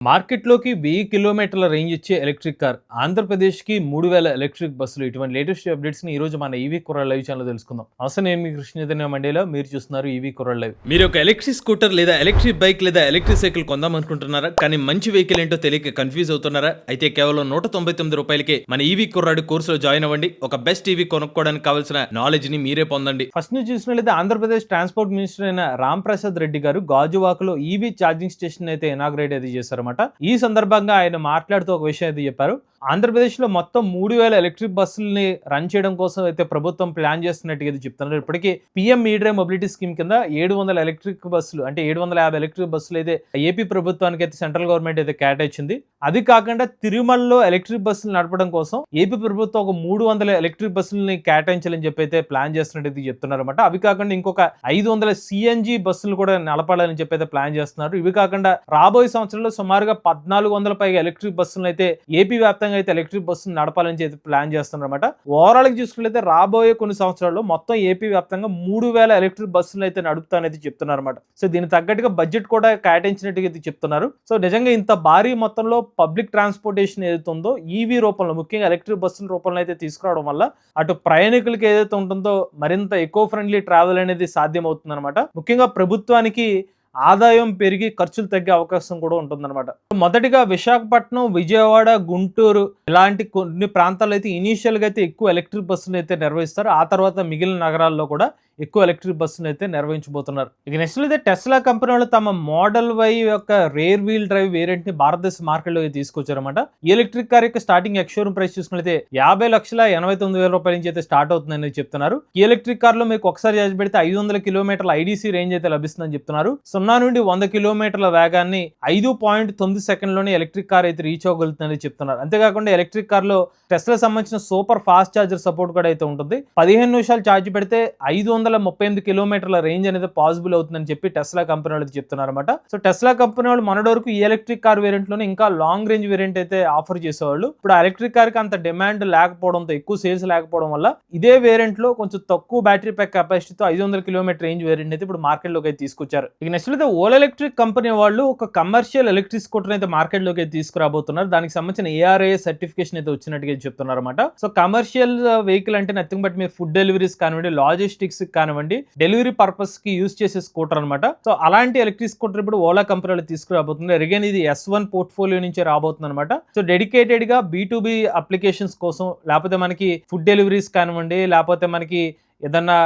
మార్కెట్‌లోకి 1000 కిలోమీటర్ల రేంజ్ ఇచ్చే ఎలక్ట్రిక్ కార్. ఆంధ్రప్రదేశ్‌కి 3000 ఎలక్ట్రిక్ బస్సులు. ఇటువంటి లేటెస్ట్ అప్డేట్స్‌ని ఈరోజు మన ఈవీ కుర్రాళ్ళు లైవ్ ఛానెల్‌లో తెలుసుకుందాం. నమస్తే, నేను మీ కృష్ణ చైతన్య మండేలా. మీరు చూస్తున్నారు ఈవీ కుర్రాళ్ళు లైవ్. మీరు ఒక ఎలక్ట్రిక్ స్కూటర్ లేదా ఎలక్ట్రిక్ బైక్ లేదా ఎలక్ట్రిక్ సైకిల్ కొందాం అనుకుంటున్నారా? కానీ మంచి వెహికల్ ఏంటో తెలియక కన్‌ఫ్యూజ్ అవుతున్నారా? అయితే కేవలం ₹199కే మన ఈవీ కుర్రాడు కోర్సులో జాయిన్ అవ్వండి. ఒక బెస్ట్ ఈవీ కొనుక్కోవడానికి కావాల్సిన నాలెడ్జ్‌ని మీరే పొందండి. ఫస్ట్ నుంచి చూసినట్లయితే ఆంధ్రప్రదేశ్ ట్రాన్స్‌పోర్ట్ మినిస్టర్ అయిన రామ్ ప్రసాద్ రెడ్డి గారు గాజువాకలో ఈవీ ఛార్జింగ్ స్టేషన్ అయితే ఇనాగ్రేట్ అయితే చేశారన్నమాట. ఈ సందర్భంగా ఆయన మాట్లాడుతూ ఒక విషయం అయితే చెప్పారు. ఆంధ్రప్రదేశ్లో మొత్తం 3000 ఎలక్ట్రిక్ బస్సుల్ని రన్ చేయడం కోసం అయితే ప్రభుత్వం ప్లాన్ చేస్తున్నట్టుగా అయితే చెప్తున్నారు. ఇప్పటికీ పీఎం ఈ డ్రైవ్ మొబిలిటీ స్కీమ్ కింద 700 ఎలక్ట్రిక్ బస్సులు, అంటే 750 ఎలక్ట్రిక్ బస్సులు అయితే ఏపీ ప్రభుత్వానికి అయితే సెంట్రల్ గవర్నమెంట్ అయితే కేటాయించింది. అది కాకుండా తిరుమలలో ఎలక్ట్రిక్ బస్సులు నడపడం కోసం ఏపీ ప్రభుత్వం ఒక 300 ఎలక్ట్రిక్ బస్సులని కేటాయించాలని చెప్పి అయితే ప్లాన్ చేస్తున్నట్టు చెప్తున్నారు అనమాట. అవి కాకుండా ఇంకొక 500 సిఎన్జి బస్సులు కూడా నడపాలని చెప్పి అయితే ప్లాన్ చేస్తున్నారు. ఇవి కాకుండా రాబోయే సంవత్సరంలో సుమారుగా 1400 పైగా ఎలక్ట్రిక్ బస్సులు అయితే ఏపీ వ్యాప్తంగా అయితే ఎలక్ట్రిక్ బస్సులు నడపాలని చెప్పి ప్లాన్ చేస్తున్నారు అనమాట. ఓవరాల్ గా చూసుకున్నట్లయితే రాబోయే కొన్ని సంవత్సరాల్లో మొత్తం ఏపీ వ్యాప్తంగా 3000 ఎలక్ట్రిక్ బస్సులు అయితే నడుపుతానైతే చెప్తున్నారు అనమాట. సో దీనికి తగ్గట్టుగా బడ్జెట్ కూడా కేటాయించినట్టుగా అయితే చెప్తున్నారు. సో నిజంగా ఇంత భారీ మొత్తంలో పబ్లిక్ ట్రాన్స్పోర్టేషన్ ఏదైతే ఉందో ఈవీ రూపంలో, ముఖ్యంగా ఎలక్ట్రిక్ బస్సుల రూపంలో అయితే తీసుకురావడం వల్ల అటు ప్రయాణికులకి ఏదైతే ఉంటుందో మరింత ఎకో ఫ్రెండ్లీ ట్రావెల్ అనేది సాధ్యం అవుతుంది అనమాట. ముఖ్యంగా ప్రభుత్వానికి ఆదాయం పెరిగి ఖర్చులు తగ్గే అవకాశం కూడా ఉంటుందన్నమాట. మొదటిగా విశాఖపట్నం, విజయవాడ, గుంటూరు ఇలాంటి కొన్ని ప్రాంతాల్లో అయితే ఇనీషియల్గా అయితే ఎక్కువ ఎలక్ట్రిక్ బస్సులు అయితే నిర్వహిస్తారు. ఆ తర్వాత మిగిలిన నగరాల్లో కూడా ఎక్కువ ఎలక్ట్రిక్ బస్సులు అయితే నిర్వహించబోతున్నారు. ఇక నెక్స్ట్ అయితే టెస్లా కంపెనీ వాళ్ళు తమ మోడల్ వై యొక్క రేర్ వీల్ డ్రైవ్ వేరియంట్ ని భారతదేశ మార్కెట్లో తీసుకొచ్చారన్నమాట. ఈ ఎలక్ట్రిక్ కార్ యొక్క స్టార్టింగ్ ఎక్స్‌షోరూమ్ ప్రైస్ చూసుకున్నట్లయితే 50,89,000 రూపాయల నుంచి అయితే స్టార్ట్ అవుతుందని చెప్తున్నారు. ఈ ఎలక్ట్రిక్ కార్ లో మీకు ఒకసారి చార్జ్ పెడితే 500 కిలోమీటర్ల ఐడీసీ రేంజ్ అయితే లభిస్తుందని చెప్తున్నారు. 0 నుండి 100 కిలోమీటర్ల వేగాన్ని 5.9 సెకండ్లోనే ఎలక్ట్రిక్ కార్ అయితే రీచ్ అవ్వగలుగుతుందని చెప్తున్నారు. అంతేకాకుండా ఎలక్ట్రిక్ కార్ లో టెస్లా సంబంధించిన సూపర్ ఫాస్ట్ చార్జర్ సపోర్ట్ కూడా అయితే ఉంటుంది. 15 నిమిషాలు ఛార్జ్ పెడితే 538 కిలోమీటర్ల రేంజ్ అనేది పాసిబుల్ అవుతుందని చెప్పి టెస్లా కంపెనీ వాళ్ళు చెప్తున్నారు అనమాట. సో టెస్లా కంపెనీ వాళ్ళు మొన్నటి వరకు ఈ ఎలక్ట్రిక్ కార్ వేరియంట్ లోనే ఇంకా లాంగ్ రేంజ్ వేరియంట్ అయితే ఆఫర్ చేసేవాళ్ళు. ఇప్పుడు ఆ ఎలక్ట్రిక్ కార్ కి అంత డిమాండ్ లేకపోవడంతో, ఎక్కువ సేల్స్ లేకపోవడం వల్ల ఇదే వేరియంట్ లో కొంచెం తక్కువ బ్యాటరీ ప్యాక్ కెపాసిటీతో 500 కిలోమీటర్ రేంజ్ వేరియంట్ అయితే ఇప్పుడు మార్కెట్ లోకి అయితే తీసుకొచ్చారు. ఇక నెక్స్ట్ అయితే ఓలా ఎలక్ట్రిక్ కంపెనీ వాళ్ళు ఒక కమర్షియల్ ఎలక్ట్రిక్ స్కూటర్ అయితే మార్కెట్ లోకి అయితే తీసుకురాబోతున్నారు. దానికి సంబంధించిన ARAI సర్టిఫికేషన్ అయితే వచ్చినట్టుగా చెప్తున్నారు అనమాట. సో కమర్షియల్ వెహికల్ అంటే నథింగ్ బట్ మీరు ఫుడ్ డెలివరీస్ కానివ్వండి, లాజిస్టిక్స్ కానివ్వండి, డెలివరీ పర్పస్ కి యూజ్ చేసే స్కూటర్ అనమాట. సో అలాంటి ఎలక్ట్రిక్ స్కూటర్ ఇప్పుడు ఓలా కంపెనీ తీసుకురాబోతుంది. అగైన్ ఇది S1 పోర్ట్ఫోలియో నుంచి రాబోతుంది అనమాట. సో డెడికేటెడ్ గా B2B అప్లికేషన్స్ కోసం, లేకపోతే మనకి ఫుడ్ డెలివరీస్ కానివ్వండి, లేకపోతే మనకి ఏదన్నా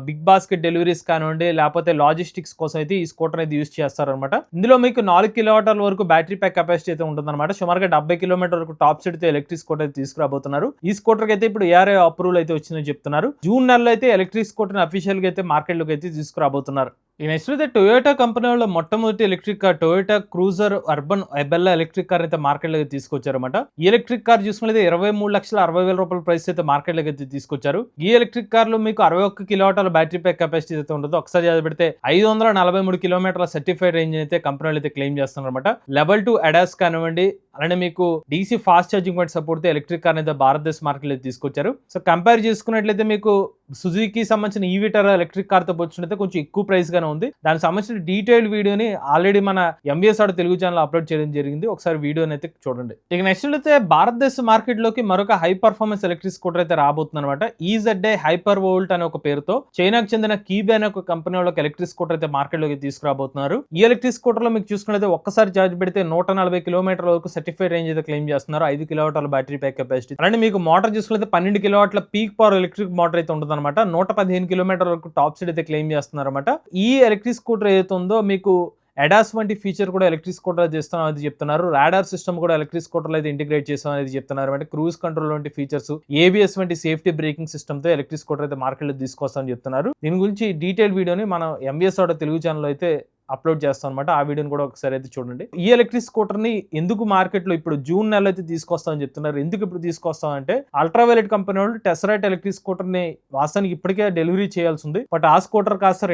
బిగ్ బాస్కెట్ డెలివరీస్ కానివ్వండి, లేకపోతే లాజిస్టిక్స్ కోసం అయితే ఈ స్కూటర్ అయితే యూజ్ చేస్తారనమాట. ఇందులో మీకు 4 కిలోమీటర్ల వరకు బ్యాటరీ ప్యాక్ కెపాసిటీ అయితే ఉంటుందన్నమాట. సుమారుగా 70 కిలోమీటర్ వరకు టాప్ స్పీడ్ తో ఎలక్ట్రిక్ స్కూటర్ అయితే తీసుకురాబోతున్నారు. ఈ స్కూటర్ అయితే ఇప్పుడు ARAI అప్రూవల్ అయితే వచ్చిందని చెప్తున్నారు. జూన్ నెలలో అయితే ఎలక్ట్రిక్ స్కూటర్ అఫీషియల్ గా అయితే మార్కెట్ లోకి అయితే తీసుకురాబోతున్నారు. ఈ నెక్స్ట్ అయితే టొయోటా కంపెనీ వాళ్ళు మొట్టమొదటి electric car Toyota Cruiser Urban Ebella electric car అయితే మార్కెట్ లోకి తీసుకొచ్చారన్నమాట. ఈ ఎలక్ట్రిక్ కార్ చూసుకుంటే 23,60,000 రూపాయల ప్రైస్ అయితే మార్కెట్ లోకి అయితే తీసుకొచ్చారు. ఈ ఎలక్ట్రిక్ కార్ లో మీకు 61 కిలోవాట్ల బ్యాటరీ ప్యాక్ కెపాసిటీ అయితే ఉంటుందో ఒకసారి పెడితే 543 కిలోమీటర్ల సర్టిఫైడ్ రేంజ్ అయితే కంపెనీలు అయితే క్లెయిమ్ చేస్తున్నారు అనమాట. లెవెల్ 2 అడాస్ కానివ్వండి, అలానే మీకు DC fast charging point support తో ఎలక్ట్రిక్ కార్ అయితే భారతదేశ మార్కెట్ లో తీసుకొచ్చారు. సో కంపేర్ చేసుకున్నట్లయితే మీకు సుజుకి సంబంధించిన ఈవిటర్ ఎలక్ట్రిక్ కార్ తో పోల్చుకుంటే కొంచెం ఎక్కువ ప్రైస్ గానే ఉంది. దానికి సంబంధించిన డీటెయిల్ వీడియోని ఆల్రెడీ మన MBS ఆడ తెలుగు ఛానల్ అప్లోడ్ చేయడం జరిగింది. ఒకసారి వీడియోని అయితే చూడండి. ఇక నెక్స్ట్ అయితే భారతదేశ మార్కెట్ లోకి మరొక హై పర్ఫార్మెన్స్ ఎలక్ట్రిక్ స్కూటర్ అయితే రాబోతుంది అనమాట. EZI హైపర్ వోల్ట్ అనే ఒక పేరుతో చైనాకు చెందిన కీబే అనే ఒక కంపెనీ వాళ్ళకి ఎలక్ట్రిక్ స్కూటర్ అయితే మార్కెట్ లోకి తీసుకురాబోతున్నారు. ఈ ఎలక్ట్రిక్ స్కూటర్ లో మీకు చూసుకున్నట్లయితే ఒక్కసారి ఛార్జ్ పెడితే 140 కిలోమీటర్ల వరకు సర్టిఫైడ్ రేంజ్ అయితే క్లెయిమ్ చేస్తున్నారు. 5 కిలోవాట్ల బ్యాటరీ ప్యాక్ కెపాసిటీ. అలానే మీకు మోటార్ చూసుకుంటే 12 కిలోవాట్ల పీక్ పవర్ ఎలక్ట్రిక్ మోటార్ అయితే ఉంటుంది అనమాట. 115 కిలోమీటర్ల వరకు టాప్ స్పీడ్ అయితే క్లెయిమ్ చేస్తున్నారు అనమాట. ఈ ఎలక్ట్రిక్ స్కూటర్ ఏదైతే ఉందో మీకు అడాస్ వంటి ఫీచర్ కూడా ఎలక్ట్రిక్ స్కూటర్ చేస్తాం అనేది చెప్తున్నారు. రాడార్ సిస్టమ్ కూడా ఎలక్ట్రిక్ స్కూటర్ అయితే ఇంటిగ్రేట్ చేస్తాం అనేది చెప్తున్నారు. అంటే క్రూజ్ కంట్రోల్ వంటి ఫీచర్స్, ABS వంటి సేఫ్టీ బ్రేకింగ్ సిస్టమ్ తో ఎలక్ట్రిక్ స్కూటర్ అయితే మార్కెట్ లో తీసుకొస్తామని చెప్తున్నారు. దీని గురించి డీటెయిల్ వీడియోని మనం MBS ఆడ తెలుగు ఛానల్ అయితే అప్లోడ్ చేస్తాం అనమాట. ఆ వీడియోని కూడా ఒకసారి అయితే చూడండి. ఈ ఎలక్ట్రిక్ స్కూటర్ ని ఎందుకు మార్కెట్ లో ఇప్పుడు జూన్ నెలలో అయితే తీసుకొస్తామని చెప్తున్నారు. ఎందుకు ఇప్పుడు తీసుకొస్తాం అంటే అల్ట్రావైలెట్ కంపెనీ వాళ్ళు టెస్రాట్ ఎలక్ట్రిక్ స్కూటర్ ని వాస్తవానికి ఇప్పటికే డెలివరీ చేయాల్సి ఉంది. బట్ ఆ స్కూటర్ కాస్త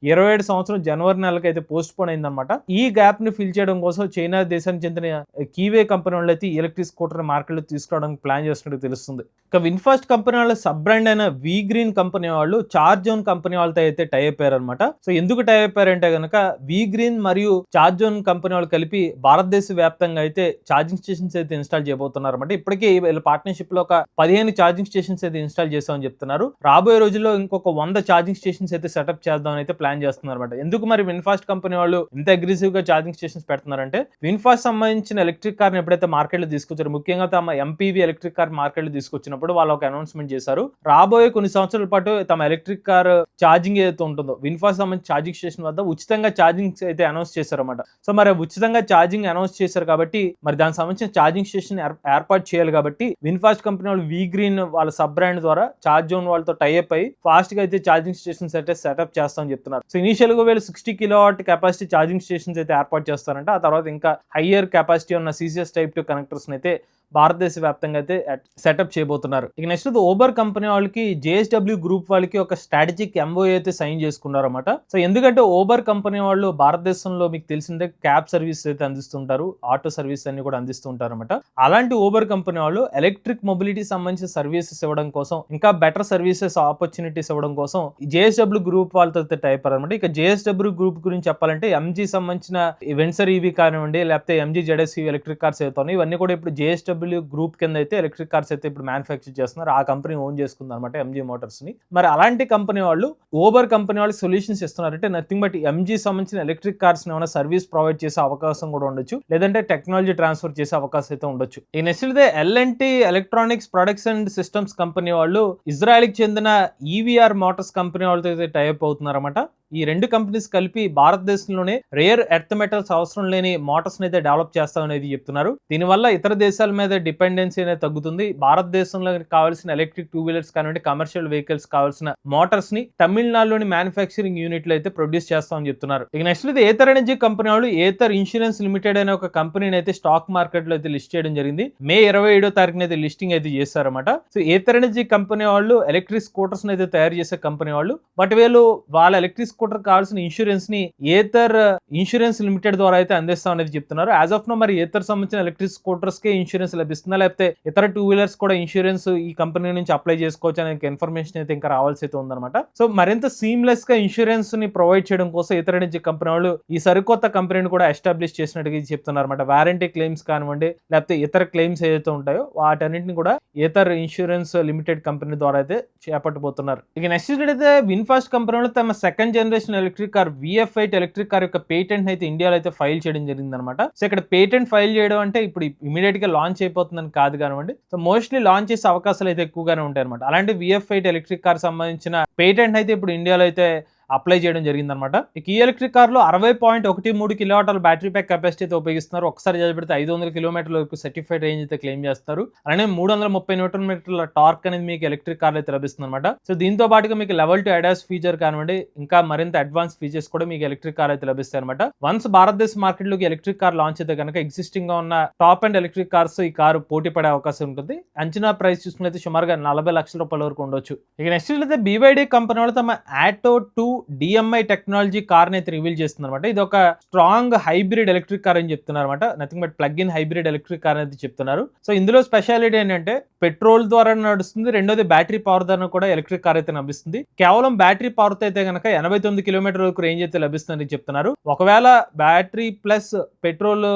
27 సంవత్సరం జనవరి నెలకి అయితే పోస్ట్ పోన్ అయిందనమాట. ఈ గ్యాప్ ని ఫిల్ చేయడం కోసం చైనా దేశానికి చెందిన కీవే కంపెనీ వాళ్ళు అయితే ఎలక్ట్రిక్ స్కూటర్ మార్కెట్లో తీసుకురావడానికి ప్లాన్ చేస్తున్నట్టు తెలుస్తుంది. ఇక విన్ఫాస్ట్ కంపెనీ వాళ్ళ సబ్ బ్రాండ్ అయిన వి గ్రీన్ కంపెనీ వాళ్ళు చార్జోన్ కంపెనీ వాళ్ళతో అయితే టై అయిపోయారు అనమాట. సో ఎందుకు టై అయిపోయారంటే కనుక వి గ్రీన్ మరియు చార్జోన్ కంపెనీ వాళ్ళు కలిపి భారతదేశ వ్యాప్తంగా అయితే ఛార్జింగ్ స్టేషన్స్ అయితే ఇన్స్టాల్ చేయబోతున్నారు అనమాట. ఇప్పటికే వీళ్ళ పార్ట్నర్షిప్ లో ఒక 15 ఛార్జింగ్ స్టేషన్స్ అయితే ఇన్స్టాల్ చేస్తామని చెప్తున్నారు. రాబోయే రోజుల్లో ఇంకొక 100 ఛార్జింగ్ స్టేషన్స్ అయితే సెటప్ చేద్దామని అయితే ప్లాన్ చేస్తున్నారు అనమాట. ఎందుకు మరి విన్ఫాస్ట్ కంపెనీ వాళ్ళు ఇంత అగ్రెసివ్ గా ఛార్జింగ్ స్టేషన్స్ పెడుతున్నారంటే విన్ఫాస్ట్ సంబంధించిన ఎలక్ట్రిక్ కార్ ఎప్పుడైతే మార్కెట్ లో తీసుకొచ్చారు, ముఖ్యంగా తమ ఎంపీవీ ఎలక్ట్రిక్ కార్ మార్కెట్ లో తీసుకొచ్చినప్పుడు వాళ్ళు ఒక అనౌన్స్మెంట్ చేశారు. రాబోయే కొన్ని సంవత్సరాల పాటు తమ ఎలక్ట్రిక్ కార్ ఛార్జింగ్ ఏదైతే ఉంటుందో విన్ఫాస్ట్ సంబంధించిన ఛార్జింగ్ స్టేషన్ వద్ద ఉచితంగా ఛార్జింగ్ అయితే అనౌన్స్ చేశారు అనమాట. సో మరి ఉచితంగా ఛార్జింగ్ అనౌన్స్ చేశారు కాబట్టి మరి దానికి సంబంధించిన ఛార్జింగ్ స్టేషన్ ఏర్పాటు చేయాలి కాబట్టి విన్ఫాస్ట్ కంపెనీ వాళ్ళు వి గ్రీన్ వాళ్ళ సబ్ బ్రాండ్ ద్వారా చార్జోన్ వాళ్ళతో టైఅప్ అయ్యి ఫాస్ట్ గా అయితే ఛార్జింగ్ స్టేషన్స్ అయితే సెటప్ చేస్తామని చెప్తున్నారు. సో ఇనిషియల్ గా వీళ్ళు 60 కిలోవాట్ కెపాసిటీ ఛార్జింగ్ స్టేషన్స్ అయితే ఏర్పాటు చేస్తారంట. ఆ తర్వాత ఇంకా హయ్యర్ కెపాసిటీ ఉన్న CCS టైప్ 2 కనెక్టర్స్ అయితే భారతదేశ వ్యాప్తంగా అయితే సెటప్ చేయబోతున్నారు. ఇక నెక్స్ట్ ఓబర్ కంపెనీ వాళ్ళకి JSW గ్రూప్ వాళ్ళకి ఒక స్ట్రాటజిక్ MOU అయితే సైన్ చేసుకున్నారు అనమాట. సో ఎందుకంటే ఓబర్ కంపెనీ వాళ్ళు భారతదేశంలో మీకు తెలిసిందే క్యాబ్ సర్వీస్ అయితే అందిస్తుంటారు, ఆటో సర్వీస్ అన్ని కూడా అందిస్తుంటారు అనమాట. అలాంటి ఓబర్ కంపెనీ వాళ్ళు ఎలక్ట్రిక్ మొబిలిటీ సంబంధించిన సర్వీసెస్ ఇవ్వడం కోసం, ఇంకా బెటర్ సర్వీసెస్ ఆపర్చునిటీస్ ఇవ్వడం కోసం JSW గ్రూప్ వాళ్ళతో అయితే టైప్ అనమాట. ఇక JSW గ్రూప్ గురించి చెప్పాలంటే MG సంబంధించిన వెన్సర్ ఈవీ కానివ్వండి, లేకపోతే MG ZS ఎలక్ట్రిక్ కార్స్ అవుతాయి, ఇవన్నీ కూడా ఇప్పుడు JSW గ్రూప్ కింద అయితే ఎలక్ట్రిక్ కార్స్ అయితే ఇప్పుడు మ్యానుఫ్యాక్చర్ చేస్తున్నారు. ఆ కంపెనీ ఓన్ చేసుకుంది అనమాట MG మోటార్స్ ని. మరి అలాంటి కంపెనీ వాళ్ళు ఓబర్ కంపెనీ వాళ్ళు సొల్యూషన్స్ ఇస్తున్నారంటే నథింగ్ బట్ MG సంబంధించిన ఎలక్ట్రిక్ కార్స్ ని ఏమైనా సర్వీస్ ప్రొవైడ్ చేసే అవకాశం కూడా ఉండొచ్చు, లేదంటే టెక్నాలజీ ట్రాన్స్ఫర్ చేసే అవకాశం అయితే ఉండొచ్చు. ఈ next L&T electronics products and systems company వాళ్ళు ఇజ్రాయెల్ కి చెందిన EVR మోటార్స్ కంపెనీ వాళ్ళతో అయితే టైఅప్ అవుతున్నారు అనమాట. ఈ రెండు కంపెనీస్ కలిపి భారతదేశంలోనే రేర్ ఎర్త్ మెటల్స్ అవసరం లేని మోటార్స్ అయితే డెవలప్ చేస్తామనేది చెప్తున్నారు. దీనివల్ల ఇతర దేశాల మీద డిపెండెన్సీ అనేది తగ్గుతుంది. భారతదేశంలో కావాల్సిన ఎలక్ట్రిక్ 2 వీలర్స్ కానివ్వండి, కమర్షియల్ వెహికల్స్ కావాల్సిన మోటార్స్ ని తమిళనాడులోని మ్యానుఫ్యాక్చరింగ్ యూనిట్ లో అయితే ప్రొడ్యూస్ చేస్తామని చెప్తున్నారు. ఇక నెక్స్ట్ ఏథర్ ఎనర్జీ కంపెనీ వాళ్ళు ఏథర్ ఇన్సూరెన్స్ లిమిటెడ్ అనే ఒక కంపెనీని అయితే స్టాక్ మార్కెట్ లో అయితే లిస్ట్ చేయడం జరిగింది. మే 27వ తారీఖున అయితే లిస్టింగ్ అయితే చేశారన్నమాట. సో ఏథర్ ఎనర్జీ కంపెనీ వాళ్ళు ఎలక్ట్రిక్ స్కూటర్స్ అయితే తయారు చేసే కంపెనీ వాళ్ళు, బట్ వీళ్ళు వాళ్ళ ఎలక్ట్రిక్ స్కూటర్ కావాల్సిన ఇన్సూరెన్స్ ని ఏథర్ ఇన్సూరెన్స్ లిమిటెడ్ ద్వారా అయితే అందిస్తాం అనేది చెప్తున్నారు. యాజ్ ఆఫ్ నో మరి ఏథర్ సంబంధించిన ఎలక్ట్రిక్ స్కూటర్స్ కే ఇన్సూరెన్స్ లభిస్తుందా, లేకపోతే ఇతర 2 వీలర్స్ కూడా ఇన్సూరెన్స్ ఈ కంపెనీ నుంచి అప్లై చేసుకోవచ్చు అనే ఇన్ఫర్మేషన్ అయితే ఇంకా రావాల్సి అయితే ఉందన్నమాట. సో మరింత సీమ్లెస్ గా ఇన్సూరెన్స్ ని ప్రొవైడ్ చేయడం కోసం ఏథర్ ఎనర్జీ కంపెనీ వాళ్ళు ఈ సరికొత్త కంపెనీని కూడా ఎస్టాబ్లిష్ చేసినట్టుగా చెప్తున్నారు అనమాట. వారంటీ క్లెయిమ్స్ కానివ్వండి, లేకపోతే ఇతర క్లెయిమ్స్ ఏదైతే ఉంటాయో వాటన్నింటిని కూడా ఏథర్ ఇన్సూరెన్స్ లిమిటెడ్ కంపెనీ ద్వారా అయితే చేపట్టబోతున్నారు. ఇక నెక్స్ట్ అయితే విన్ఫాస్ట్ కంపెనీ వాళ్ళు తమ second generation electric car VF8 electric car యొక్క పేటెంట్ అయితే ఇండియాలో అయితే ఫైల్ చేయడం జరిగింది అనమాట. సో ఇక్కడ పేటెంట్ ఫైల్ చేయడం అంటే ఇప్పుడు ఇమీడియట్ గా లాంచ్ అయిపోతుందని కాదు కానివ్వండి, సో మోస్ట్లీ లాంచ్ చేసే అవకాశాలు అయితే ఎక్కువగానే ఉంటాయి అనమాట. అలాంటి VF8 ఎలక్ట్రిక్ కార్ సంబంధించిన పేటెంట్ అయితే ఇప్పుడు ఇండియాలో అయితే అప్లై చేయడం జరిగిందనమాట. ఈ ఎలక్ట్రిక్ కార్లో 60.13 కిలోవాట్ల బ్యాటరీ ప్యాక్ కెపాసిటీ అయితే ఉపయోగిస్తున్నారు. ఒకసారి పెడితే 500 కిలోమీటర్ల వరకు సర్టిఫైడ్ రేంజ్ అయితే క్లెయిమ్ చేస్తారు. అలానే 330 న్యూటన్ మీటర్ల టార్క్ అనేది మీకు ఎలక్ట్రిక్ కార్లో అయితే లభిస్తుంది అనమాట. సో దీంతో పాటుగా మీకు లెవెల్ 2 ADAS ఫీచర్ కానివ్వండి, ఇంకా మరింత అడ్వాన్స్ ఫీచర్స్ కూడా మీకు ఎలక్ట్రిక్ కార్ అయితే లభిస్తాయి అనమాట. వన్స్ భారతదేశ మార్కెట్ లోకి ఎలక్ట్రిక్ కార్ లాంచ్ అయితే కనుక ఎగ్జిస్టింగ్ గా ఉన్న టాప్ అండ్ ఎలక్ట్రిక్ కార్స్ ఈ కారు పోటీ పడే అవకాశం ఉంటుంది. అంచనా ప్రైస్ చూసుకుంటే సుమారుగా 40 లక్షల రూపాయల వరకు ఉండొచ్చు. ఇక నెక్స్ట్ అయితే BYD కంపెనీ వాళ్ళు తమ ఆటో 2 DMI టెక్నాలజీ కార్ అయితే రివీల్ చేస్తుంది అనమాట. ఇది ఒక స్ట్రాంగ్ హైబ్రిడ్ ఎలక్ట్రిక్ కార్ అని చెప్తున్నారు అనమాట. Nothing but plug in hybrid electric car అనేది చెప్తున్నారు. సో ఇందులో స్పెషాలిటీ ఏంటంటే పెట్రోల్ ద్వారా నడుస్తుంది, రెండోది బ్యాటరీ పవర్ ద్వారా కూడా ఎలక్ట్రిక్ కార్ అయితే లభిస్తుంది. కేవలం బ్యాటరీ పవర్ తో అయితే కనుక 89 కిలోమీటర్ వరకు రేంజ్ అయితే లభిస్తుందని చెప్తున్నారు. ఒకవేళ బ్యాటరీ ప్లస్ పెట్రోల్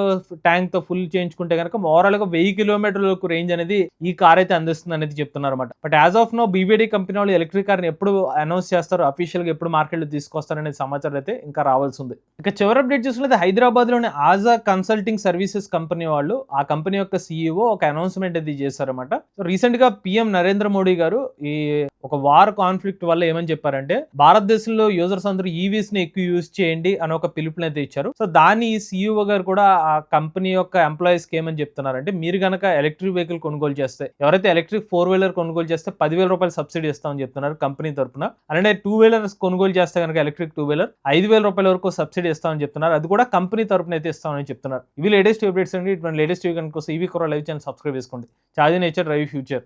ట్యాంక్ తో ఫుల్ చేయించుకుంటే కనుక ఓవరాల్ గా 1000 కిలోమీటర్ల వరకు రేంజ్ అనేది ఈ కార్ అయితే అందిస్తుంది అనేది చెప్తున్నారు అనమాట. But as of now BYD company వాళ్ళు ఎలక్ట్రిక్ కార్ ని ఎప్పుడు అనౌన్స్ చేస్తారు, అఫీషియల్ గా ఎప్పుడు మార్కెట్ లో తీసుకొస్తారనే సమాచారం అయితే ఇంకా రావాల్సి ఉంది. ఇక చివరి అప్డేట్ చూసుకుంటే హైదరాబాద్ లోని ఆజా కన్సల్టింగ్ సర్వీసెస్ కంపెనీ వాళ్ళు ఆ కంపెనీ యొక్క CEO ఒక అనౌన్స్మెంట్ అయితే చేశారన్నమాట. సో రీసెంట్ గా PM నరేంద్ర మోడీ గారు ఈ ఒక వార్ కాన్ఫ్లిక్ట్ వల్ల ఏమని చెప్పారంటే భారతదేశంలో యూజర్స్ అందరూ EVs ని ఎక్కువ యూజ్ చేయండి అని ఒక పిలుపునైతే ఇచ్చారు. సో దాన్ని CEO గారు కూడా ఆ కంపెనీ యొక్క ఎంప్లాయీస్ కి ఏమని చెప్తున్నారంటే మీరు గనక ఎలక్ట్రిక్ వెహికల్ కొనుగోలు చేస్తే, ఎవరైతే ఎలక్ట్రిక్ 4 వీలర్ కొనుగోలు చేస్తే 10,000 రూపాయలు సబ్సిడీ ఇస్తామని చెప్తున్నారు కంపెనీ తరఫున. అలానే 2 వీలర్స్ కొనుగోలు చేస్తే కనుక ఎలక్ట్రిక్ 2 వీలర్ 5,000 రూపాయల వరకు సబ్సిడీ ఇస్తామని చెప్తున్నారు. అది కూడా కంపెనీ తరఫున అయితే ఇస్తామని చెప్తున్నారు. ఇవి లేటెస్ట్ అప్డేట్స్ అండి. ఇటువంటి లేటెస్ట్ వీడియో కోసం EV Kora live channel subscribe చేసుకోండి. Charge nature drive future.